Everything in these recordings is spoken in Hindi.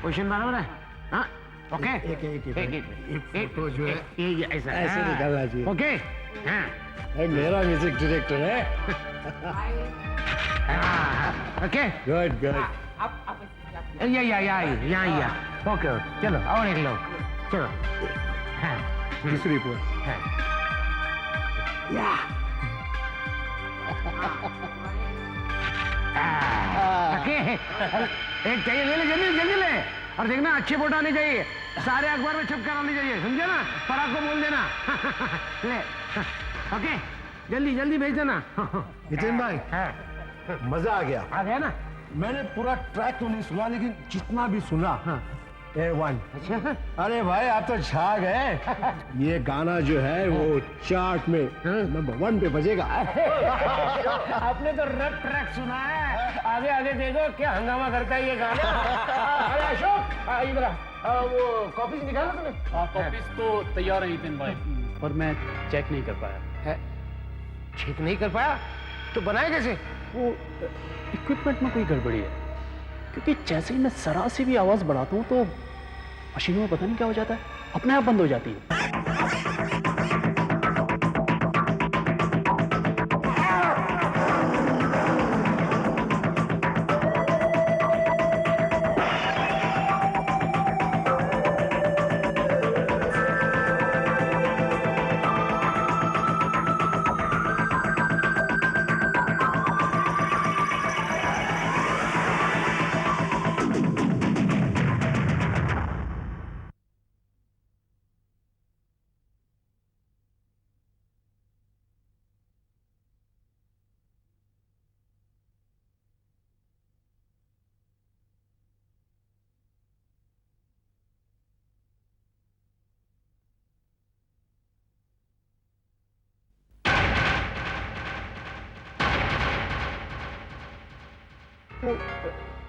पोजीशन बराबर है? हाँ ओके। एक फोटो जो है ये ऐसा ऐसे निकालना चाहिए। ओके हाँ मेरा म्यूजिक डायरेक्टर है। Okay good good. या ओके चलो और एक लो चलो। हाँ दूसरी पोज। हाँ या ओके एक चाहिए ले ले जल्दी ले और देखना अच्छी फोटो आनी चाहिए सारे अखबार में छप कर आनी चाहिए समझे ना पराग को बोल देना ले ओके जल्दी भेज देना। नितिन भाई मजा आ गया ना मैंने पूरा ट्रैक तो नहीं सुना लेकिन जितना भी सुना A1। अच्छा अरे भाई आप तो छा गए। ये गाना जो है वो चार्ट में नंबर 1 पे बजेगा। आपने तो रैप ट्रैक सुना है आगे देखो क्या हंगामा करता है ये गाना। अरे अशोक इधर वो कॉपीज निकाला तूने? कॉपीज तो तैयार है नितिन भाई पर मैं चेक नहीं कर पाया। चेक नहीं कर पाया तो बनाए कैसे? वो इक्विपमेंट में कोई गड़बड़ी है क्योंकि जैसे ही मैं जरा सी भी आवाज बढ़ाता हूँ तो मशीनों में पता नहीं क्या हो जाता है अपने आप बंद हो जाती है।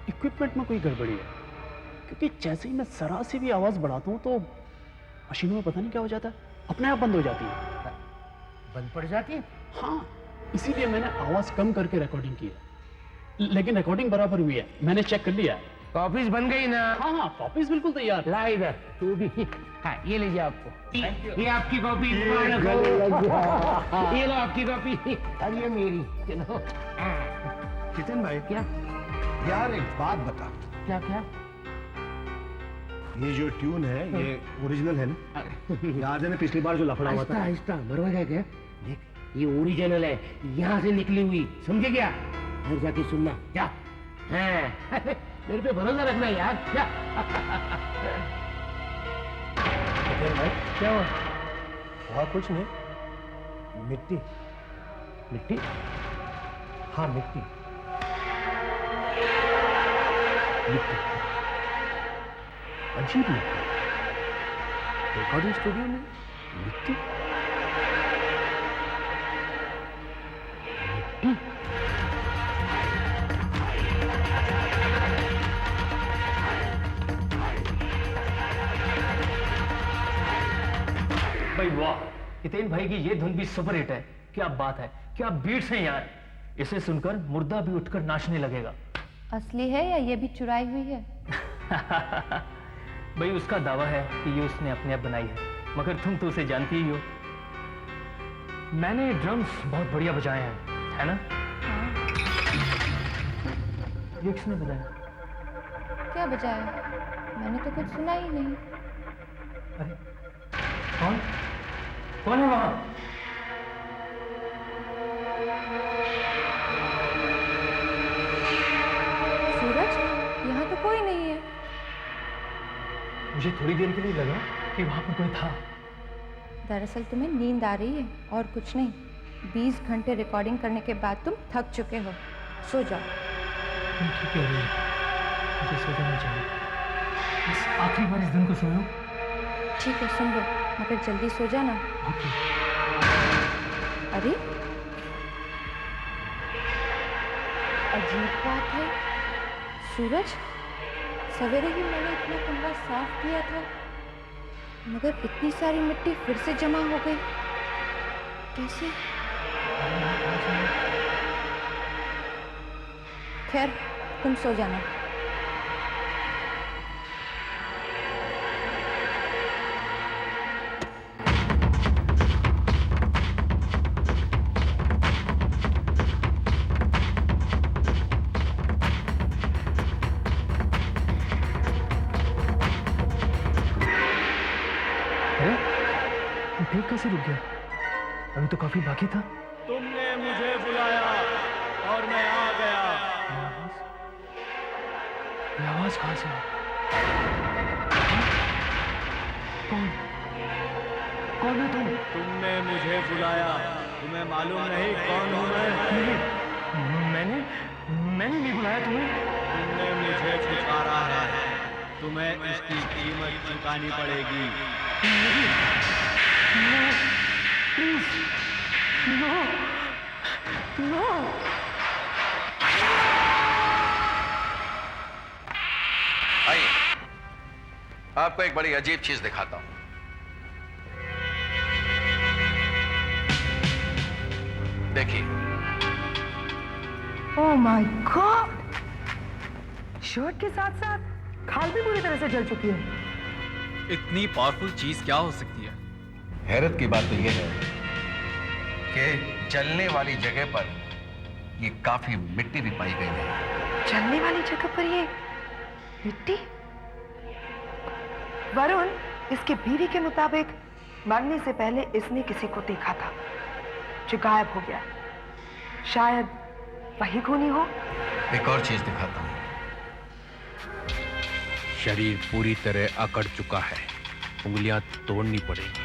इक्विपमेंट में कोई गड़बड़ी है क्योंकि जैसे ही मैं जरा सी भी आवाज बढ़ाता हूँ तो मशीनों में पता नहीं क्या हो जाता है अपने आप बंद हो जाती है। बंद पड़ जाती है? हाँ इसीलिए मैंने आवाज कम करके रिकॉर्डिंग की है लेकिन रिकॉर्डिंग बराबर हुई है मैंने चेक कर लिया। कॉपीज बन गई ना? हाँ कॉपीज बिल्कुल तैयार। ला इधर तू भी। हाँ ये लीजिए आपको ये आपकी कॉपी ये लो आपकी कॉपी और ये मेरी चलो। नितिन भाई क्या यार एक बात बता क्या ये जो ट्यून है ये ओरिजिनल है ना? याद है ना पिछली बार जो लफड़ा हुआ था? आहिस्ता मरवा गया क्या? देख ये ओरिजिनल है यहाँ से निकली हुई समझे क्या? घर जाके सुनना क्या? हाँ मेरे पे भरोसा रखना यार क्या? भाई क्या हुआ? और कुछ नहीं मिट्टी मिट्टी? हाँ मिट्टी अजीब मिट्टी रिकॉर्डिंग स्टूडियो में मिट्टी भाई वाह हितेन भाई की ये धुन भी सुपर हिट है। क्या बात है क्या बीट्स हैं यार। इसे सुनकर मुर्दा भी उठकर नाचने लगेगा। असली है या ये भी चुराई हुई है? भाई उसका दावा है कि ये उसने अपने आप बनाई है मगर तुम तो उसे जानती ही हो। मैंने ड्रम्स बहुत बढ़िया बजाए हैं है ना? हाँ। ये किसने बजाया? क्या बजाया? मैंने तो कुछ सुना ही नहीं। अरे कौन कौन है वहां? सूरज यहाँ तो कोई नहीं है। मुझे थोड़ी देर के लिए लगा कि वहां पर कोई था। दरअसल तुम्हें नींद आ रही है और कुछ नहीं। 20 घंटे रिकॉर्डिंग करने के बाद तुम थक चुके हो, सो जाओ। तुम ठीक कह रही हो, मुझे सो जाना चाहिए। बस आखिरी बार इस दिन को सुनो। ठीक है सुन लो मगर जल्दी सो जाना। ओके। अरे अजीब बात है सूरज, सवेरे ही मैंने इतना कमरा साफ किया था मगर इतनी सारी मिट्टी फिर से जमा हो गई। कैसे? खैर तुम सो जाना। अभी तो काफी बाकी था। तुमने मुझे बुलाया और मैं आ गया। ये आवाज कहां से आई? कौन कौन है तुम? तुमने मुझे बुलाया, तुम्हें मालूम नहीं कौन हूं मैं? मैंने मैंने नहीं बुलाया तुम्हें। तुमने मुझे पुकारा है, तुम्हें इसकी कीमत चुकानी पड़ेगी। Please no no. आइए, आपको एक बड़ी अजीब चीज दिखाता हूं। देखिए। Oh my God! शर्ट के साथ साथ खाल भी पूरी तरह से जल चुकी है। इतनी पावरफुल चीज क्या हो सकती है? हैरत की बात तो यह है कि जलने वाली जगह पर ये काफी मिट्टी भी पाई गई है। जलने वाली जगह पर ये मिट्टी? वरुण, इसके बीवी के मुताबिक मरने से पहले इसने किसी को देखा था जो गायब हो गया। शायद वही खूनी हो। एक और चीज दिखाता हूं। शरीर पूरी तरह अकड़ चुका है, उंगलियां तोड़नी पड़ेगी।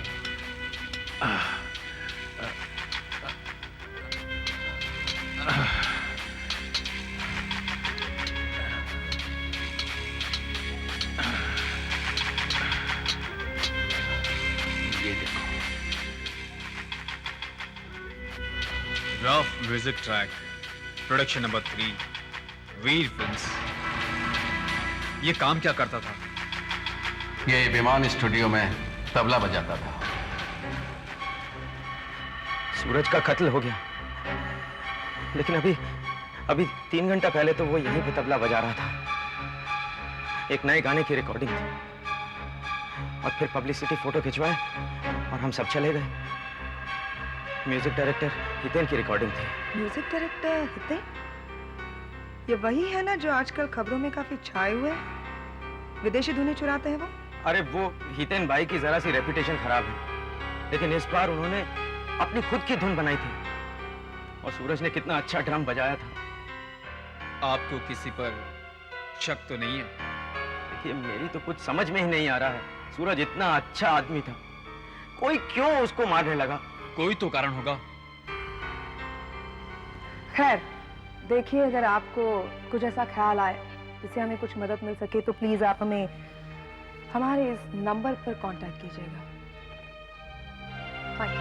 ये देखो, rough music track, production number 3, वीर फिल्म्स। ये काम क्या करता था? ये विमान स्टूडियो में तबला बजाता था। सूरज का कत्ल हो गया, लेकिन अभी 3 घंटा पहले तो वो यहीं पे तबला बजा रहा था। एक नए गाने की रिकॉर्डिंग थी और फिर पब्लिसिटी फोटो खिंचवाए और हम सब चले गए। म्यूजिक डायरेक्टर हितेन की रिकॉर्डिंग थी। Music director Hiten? ये वही है ना जो आजकल खबरों में काफी छाए हुए हैं? विदेशी धुनें चुराते हैं वो? अरे वो हितेन भाई की जरा सी रेपुटेशन खराब है, लेकिन इस बार उन्होंने अपनी खुद की धुन बनाई थी और सूरज ने कितना अच्छा ड्रम बजाया था। आपको किसी पर शक तो नहीं है? देखिए, मेरी तो कुछ समझ में ही नहीं आ रहा है। सूरज इतना अच्छा आदमी था, कोई क्यों उसको मारने लगा? कोई तो कारण होगा। खैर देखिए, अगर आपको कुछ ऐसा ख्याल आए जिससे हमें कुछ मदद मिल सके तो प्लीज आप हमें हमारे इस नंबर पर कांटेक्ट कीजिएगा। Thank you.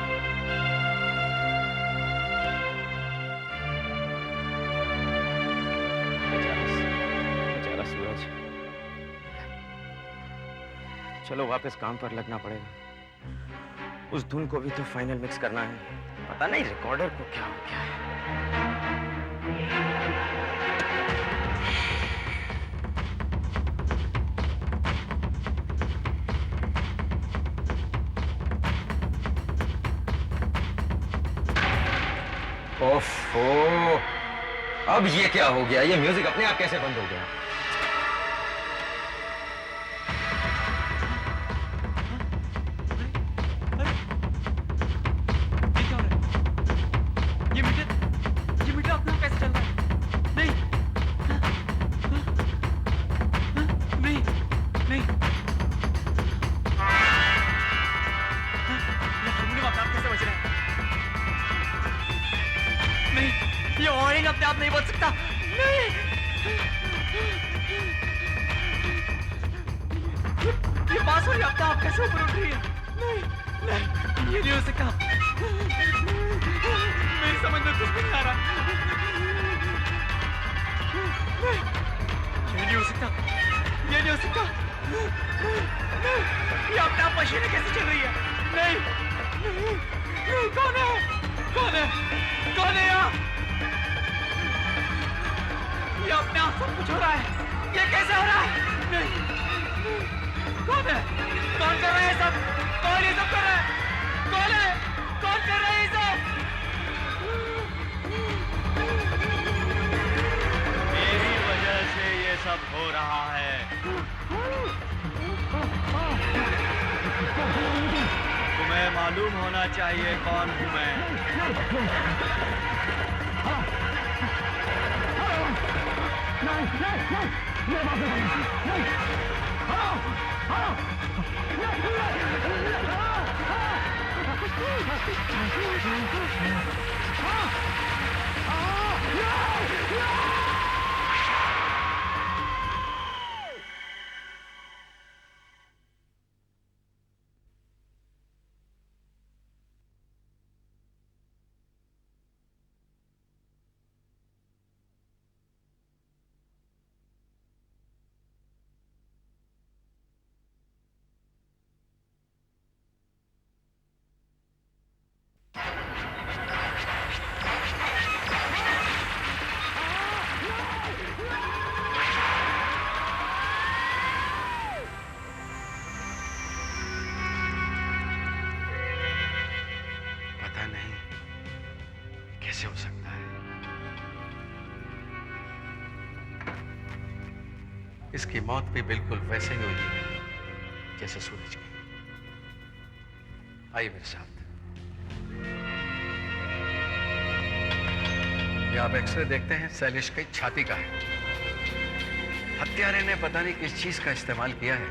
बेचारा सूरज। चलो वापस काम पर लगना पड़ेगा। उस धुन को भी तो फाइनल मिक्स करना है। पता नहीं रिकॉर्डर को क्या हो गया है। ओफो, अब ये क्या हो गया? ये म्यूजिक अपने आप कैसे बंद हो गया? ये मीटर अपना कैसे चल रहा है? नहीं नहीं नहीं, ये हारमोनियम अपने आप कैसे बज रहा है? नहीं, ये ऑर्गन अपने आप नहीं बज सकता। नहीं, ये बांसुरी अपने आप कैसे ऊपर उठ रही है? नहीं नहीं, ये नहीं हो सकता। मेरी समझ में कुछ भी नहीं आ रहा। नहीं, ये नहीं हो सकता, ये नहीं हो सकता। नहीं, ये अपने आप मशीनें कैसे चल रही है? नहीं नहीं, नहीं, कौन है? कौन है? कौन है यहाँ? ये अपने आप सब कुछ हो रहा है। ये कैसे हो रहा है? नहीं, नहीं, कौन है? कौन कर रहा है सब? कौन ये सब कर रहा है? कौन है? कौन कर रहा है ये सब? मेरी वजह से ये सब हो रहा है। तुम्हें मालूम होना चाहिए कौन हूं मैं। पता नहीं कैसे हो सकता है। इसकी मौत भी बिल्कुल वैसे ही हुई है जैसे सूरज की। आइए मेरे साथ। ये आप एक्सरे देखते हैं, शैलेश की छाती का है। हत्यारे ने पता नहीं किस चीज का इस्तेमाल किया है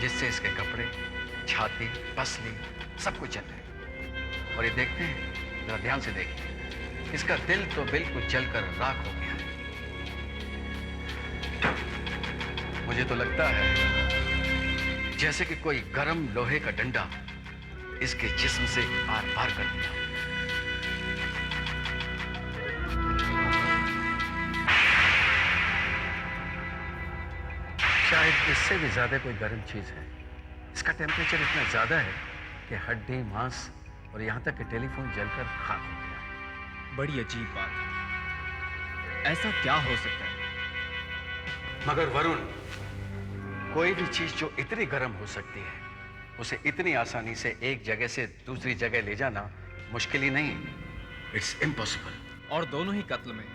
जिससे इसके कपड़े, छाती, पसली सब कुछ जल रहे हैं। और ये देखते हैं, जरा ध्यान से देखिए, इसका दिल तो बिल्कुल जलकर राख हो गया है। मुझे तो लगता है जैसे कि कोई गर्म लोहे का डंडा इसके जिस्म से आर पार कर दिया। शायद इससे भी ज्यादा कोई गर्म चीज है। इसका टेम्परेचर इतना ज्यादा है कि हड्डी, मांस और यहां तक कि टेलीफोन जलकर खाक हो गया। बड़ी अजीब बात है, ऐसा क्या हो सकता है? मगर वरुण, कोई भी चीज जो इतनी गर्म हो सकती है उसे इतनी आसानी से एक जगह से दूसरी जगह ले जाना मुश्किल ही नहीं। It's impossible. और दोनों ही कत्ल में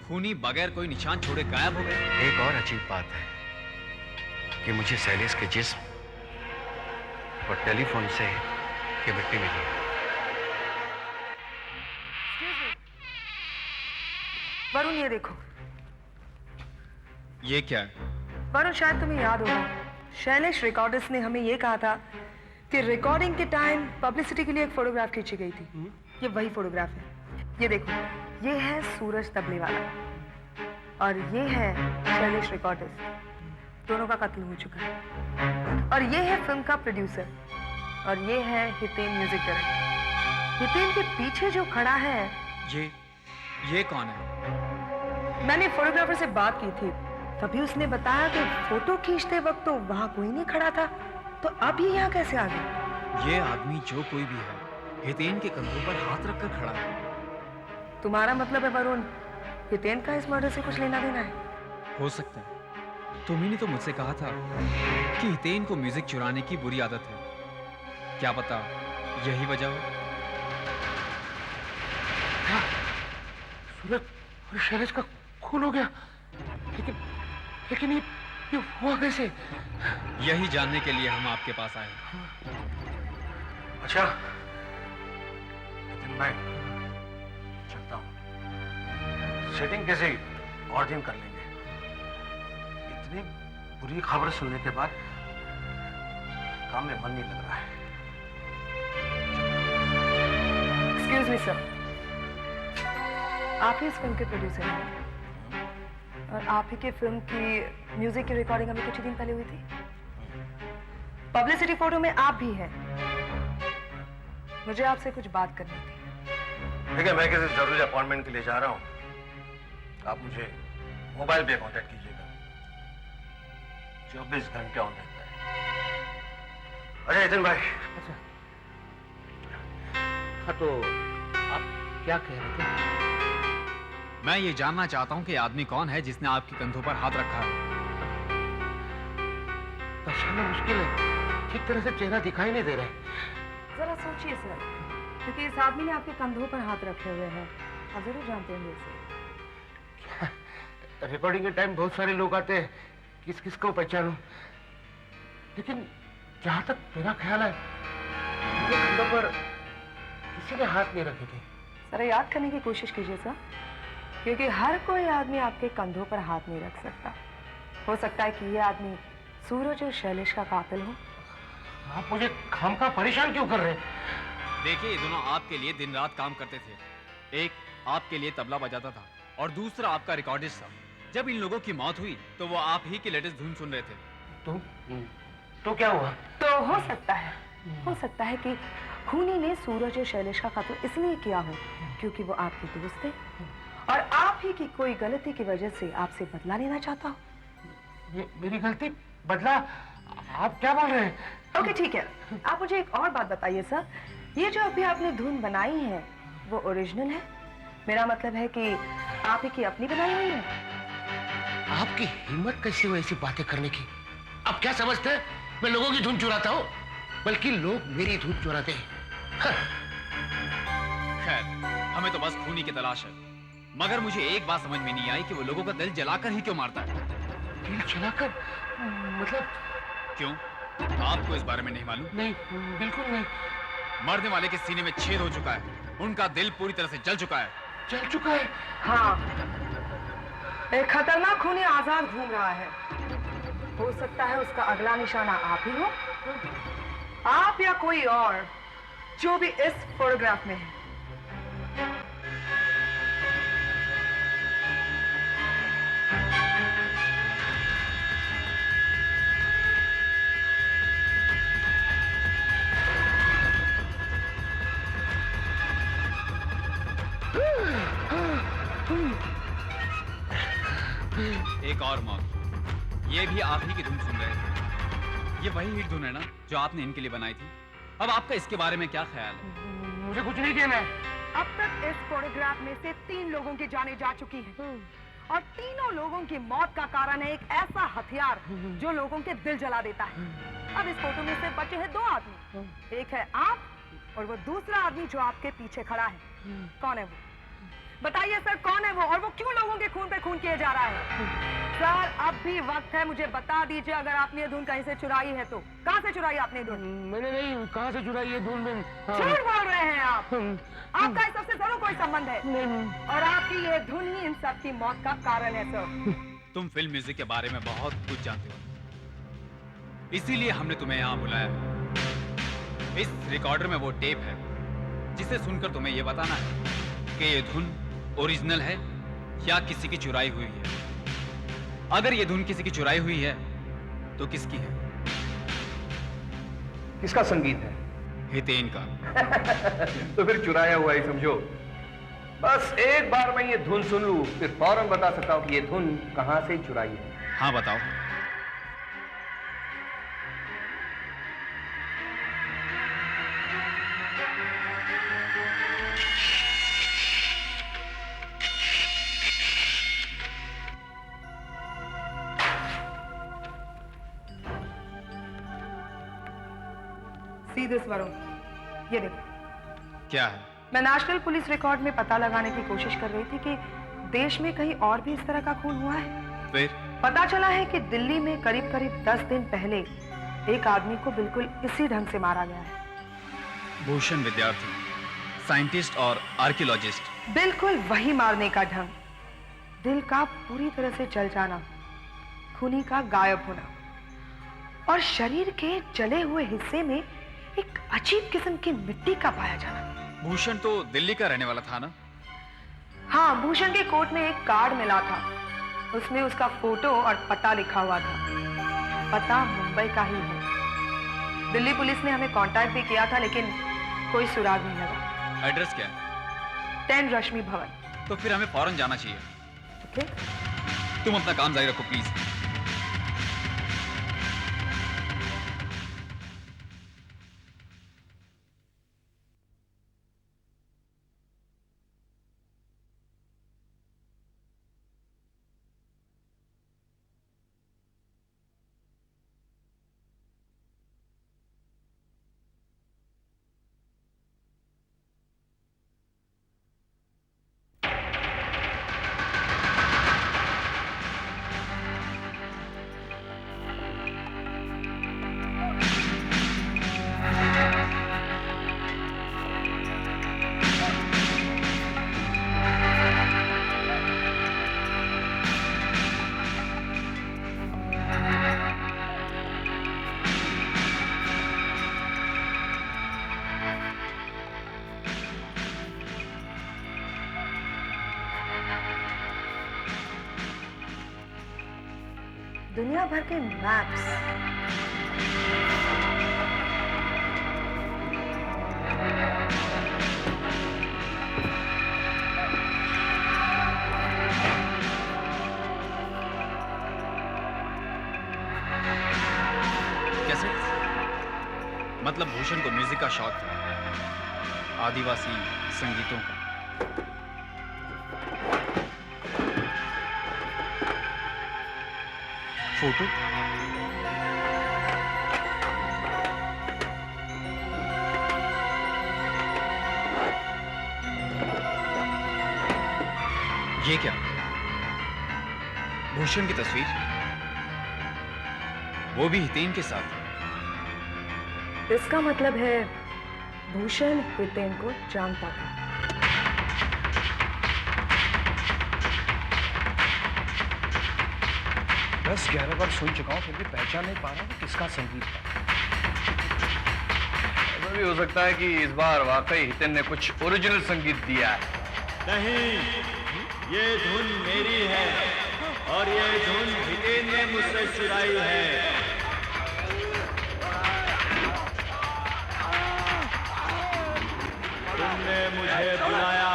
खूनी बगैर कोई निशान छोड़े गायब हो गए। एक और अजीब बात है कि मुझे शैलेश के जिस्म और टेलीफोन से ये मिट्टी मिली है। वरुण ये देखो। ये क्या है? वरुण शायद तुम्हें याद होगा, शैलेश रिकॉर्डर्स ने हमें ये कहा था कि रिकॉर्डिंग के टाइम पब्लिसिटी के लिए एक फोटोग्राफ खींची गई थी। ये वही फोटोग्राफ है। ये देखो, ये है सूरज तबले वाला और ये है शैलेश रिकॉर्डर्स। दोनों का कत्ल हो चुका है। और ये है फिल्म का प्रोड्यूसर और ये है हितेन म्यूजिक डायरेक्टर। हितेन के पीछे जो खड़ा है, ये कौन है? मैंने फोटोग्राफर से बात की थी, तभी उसने बताया कि फोटो खींचते वक्त तो वहां कोई नहीं खड़ा था, तो अब ये यहाँ कैसे आ गया? ये आदमी जो कोई भी है, हितेन के कंधों पर हाथ रखकर खड़ा है। तुम्हारा मतलब है वरुण, हितेन का इस मर्डर से कुछ लेना देना है? हो सकता है। तुम्ही ने तो मुझसे कहा था कि हितेन को म्यूजिक चुराने की बुरी आदत है। क्या पता यही वजह हो। सूरज और शैलेश का खून हो गया, लेकिन ये हुआ कैसे? यही जानने के लिए हम आपके पास आए। अच्छा नितिन भाई, चलता हूँ। सेटिंग किसी और दिन कर लेंगे। इतनी बुरी खबर सुनने के बाद काम में मन नहीं लग रहा है। एक्सक्यूज मी सर, आप ही इस फिल्म के प्रोड्यूसर हैं और आप ही के फिल्म की म्यूजिक की रिकॉर्डिंग अभी कुछ ही दिन पहले हुई थी। पब्लिसिटी फोटो में आप भी हैं। मुझे आपसे कुछ बात करनी थी। देखिए, मैं किसी जरूरी अपॉइंटमेंट के लिए जा रहा हूँ। आप मुझे मोबाइल पे कांटेक्ट कीजिएगा। 24 घंटे ऑन रहता है। अरे नितिन भाई। अच्छा, हाँ तो आप क्या कह रहे थे? मैं ये जानना चाहता हूँ कि आदमी कौन है जिसने आपके कंधों पर हाथ रखा है। पहचानना मुश्किल है, ठीक तरह से चेहरा दिखाई नहीं दे रहा है। जरा सोचिए सर, क्योंकि इस आदमी ने आपके कंधों पर हाथ रखे हुए हैं। आप जरूर जानते होंगे इसे। रिकॉर्डिंग के टाइम बहुत सारे लोग आते हैं, किस किस को पहचानूं, लेकिन जहां तक मेरा ख्याल है मेरे कंधों पर किसी ने हाथ नहीं रखे थे। जरा याद करने की कोशिश कीजिए सर, क्योंकि हर कोई आदमी आपके कंधों पर हाथ नहीं रख सकता। हो सकता है कि ये आदमी सूरज और शैलेश का कातिल हो। आप मुझे खामखा परेशान क्यों कर रहे हैं? देखिए, ये दोनों आपके लिए दिन रात काम करते थे। एक आपके लिए तबला बजाता था और दूसरा आपका रिकॉर्डिस्ट था। जब इन लोगों की मौत हुई तो वो आप ही की लेटेस्ट धुन सुन रहे थे। तो क्या हुआ? तो हो सकता है कि खूनी ने सूरज और शैलेश का कत्ल इसलिए किया हो क्योंकि वो आपके दोस्त थे और आप ही की कोई गलती की वजह से आपसे बदला लेना चाहता हो। मेरी गलती? बदला? आप क्या बोल रहे हैं? ओके ठीक है, आप मुझे एक और बात बताइए सर, ये जो अभी आपने धुन बनाई है वो ओरिजिनल है? मेरा मतलब है कि आप ही की अपनी बनाई हुई है? आपकी हिम्मत कैसी हुई ऐसी बातें करने की? आप क्या समझते हैं मैं लोगों की धुन चुराता हूँ? बल्कि लोग मेरी धुन चुराते हैं। खैर, हमें तो बस खूनी की तलाश है। मगर मुझे एक बात समझ में नहीं आई कि वो लोगों का दिल जलाकर ही क्यों मारता है। दिल जलाकर? मतलब? क्यों? आपको इस बारे में नहीं मालूम? नहीं, बिल्कुल नहीं। मरने वाले के सीने में छेद हो चुका है, उनका दिल पूरी तरह से जल चुका है। जल चुका है? हाँ, एक खतरनाक खूनी आजाद घूम रहा है। हो सकता है उसका अगला निशाना आप ही हो, आप या कोई और जो भी इस फोटोग्राफ में है। एक और मौत, ये भी आप ही की धुन सुन रहे थे। ये वही हिट धुन है ना जो आपने इनके लिए बनाई थी? अब आपका इसके बारे में क्या ख्याल है? मुझे कुछ नहीं कहना है। अब तक इस फोटोग्राफ में से 3 लोगों की जानें जा चुकी हैं और तीनों लोगों की मौत का कारण है एक ऐसा हथियार जो लोगों के दिल जला देता है। अब इस फोटो में से बचे हैं 2 आदमी, एक है आप और वो दूसरा आदमी जो आपके पीछे खड़ा है। कौन है वो? बताइए सर, कौन है वो और वो क्यों लोगों के खून पे खून किए जा रहा है? सर, अब भी वक्त है, मुझे बता दीजिए अगर आपने ये धुन कहीं से चुराई है तो। कहाँ से चुराई आपने धुन? मैंने नहीं, कहाँ से चुराई ये धुन? झूठ बोल रहे हैं आप। आपका इस सबसे जरूर कोई संबंध है और आपकी ये धुन ही इन सब की मौत का कारण है सर। तुम फिल्म म्यूजिक के बारे में बहुत कुछ जानते हो, इसीलिए हमने तुम्हें यहाँ बुलाया है। इस रिकॉर्डर में वो टेप है जिसे सुनकर तुम्हें ये बताना है कि ये धुन ओरिजिनल है या किसी की चुराई हुई है। अगर ये धुन किसी की चुराई हुई है तो किसकी है? किसका संगीत है? हितेन का। तो फिर चुराया हुआ ही समझो। बस एक बार मैं ये धुन सुन लूं फिर फौरन बता सकता हूं कि ये धुन कहां से चुराई है। हाँ बताओ। सीधे स्वरों, ये देखो। क्या है? मैं नेशनल पुलिस रिकॉर्ड में पता लगाने की कोशिश कर रही थी कि देश में कहीं और भी इस तरह का खून हुआ है। फिर पता चला है कि दिल्ली में करीब करीब 10 दिन पहले एक आदमी को बिल्कुल इसी ढंग से मारा गया है। भूषण विद्यार्थी, साइंटिस्ट और आर्कियोलॉजिस्ट। बिल्कुल वही मारने का ढंग, दिल का पूरी तरह से जल जाना, खूनी का गायब होना और शरीर के जले हुए हिस्से में एक अजीब किस्म की मिट्टी का पाया जाना। भूषण तो दिल्ली का रहने वाला था ना? हाँ, भूषण के कोट में एक कार्ड मिला था, उसमें उसका फोटो और पता लिखा हुआ था। पता मुंबई का ही है। दिल्ली पुलिस ने हमें कांटेक्ट भी किया था लेकिन कोई सुराग नहीं लगा। एड्रेस क्या है? 10 रश्मि भवन। तो फिर हमें फौरन जाना चाहिए। ओके? तुम अपना काम जारी रखो प्लीज। दुनिया भर के मैप्स। कैसे? मतलब भूषण को म्यूजिक का शौक था, आदिवासी संगीतों का। फोटो? ये क्या? भूषण की तस्वीर, वो भी हितेन के साथ। इसका मतलब है भूषण हितेन को जानता था। बस 11 बार सुन चुका हूँ, फिर भी पहचान नहीं पा रहा कि किसका संगीत था। ऐसा भी हो सकता है कि इस बार वाकई हितेन ने कुछ ओरिजिनल संगीत दिया है। नहीं, ये धुन मेरी है और ये धुन हितेन ने मुझसे चुराई है। तुमने मुझे बुलाया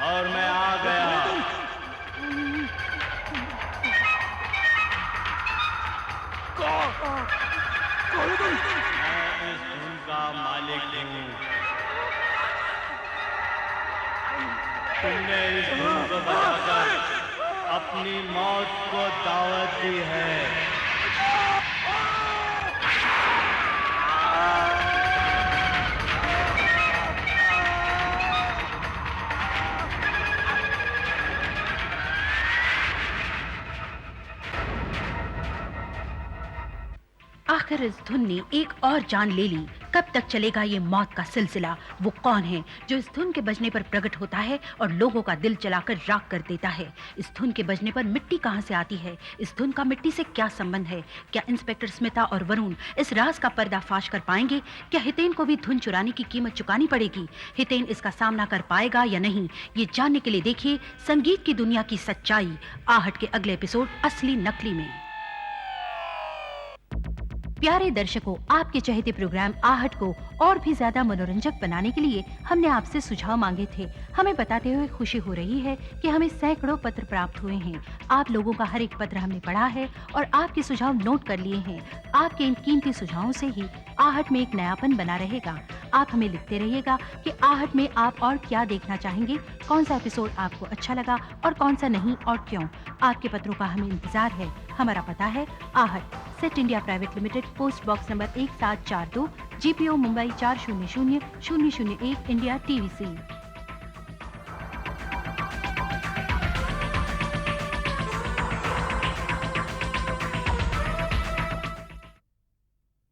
और मैं आ गया। मैं इस धुन का मालिक हूँ। तुमने इस धुन को बजाकर अपनी मौत को दावत दी है। आखिर इस धुन ने एक और जान ले ली। कब तक चलेगा ये मौत का सिलसिला? वो कौन है जो इस धुन के बजने पर प्रकट होता है और लोगों का दिल जलाकर राख कर देता है? इस धुन के बजने पर मिट्टी कहां से आती है? इस धुन का मिट्टी से क्या संबंध है? क्या इंस्पेक्टर स्मिता और वरुण इस राज का पर्दाफाश कर पाएंगे? क्या हितेन को भी धुन चुराने की कीमत चुकानी पड़ेगी? हितेन इसका सामना कर पाएगा या नहीं, ये जानने के लिए देखिए संगीत की दुनिया की सच्चाई, आहट के अगले एपिसोड असली नकली में। प्यारे दर्शकों, आपके चहेते प्रोग्राम आहट को और भी ज्यादा मनोरंजक बनाने के लिए हमने आपसे सुझाव मांगे थे। हमें बताते हुए खुशी हो रही है कि हमें सैकड़ों पत्र प्राप्त हुए हैं। आप लोगों का हर एक पत्र हमने पढ़ा है और आपके सुझाव नोट कर लिए हैं। आपके इन कीमती सुझावों से ही आहट में एक नयापन बना रहेगा। आप हमें लिखते रहिएगा कि आहट में आप और क्या देखना चाहेंगे, कौन सा एपिसोड आपको अच्छा लगा और कौन सा नहीं और क्यों। आपके पत्रों का हमें इंतजार है। हमारा पता है आहट, set India private limited, post box number 1742, GPO Mumbai 400001 India, TVC।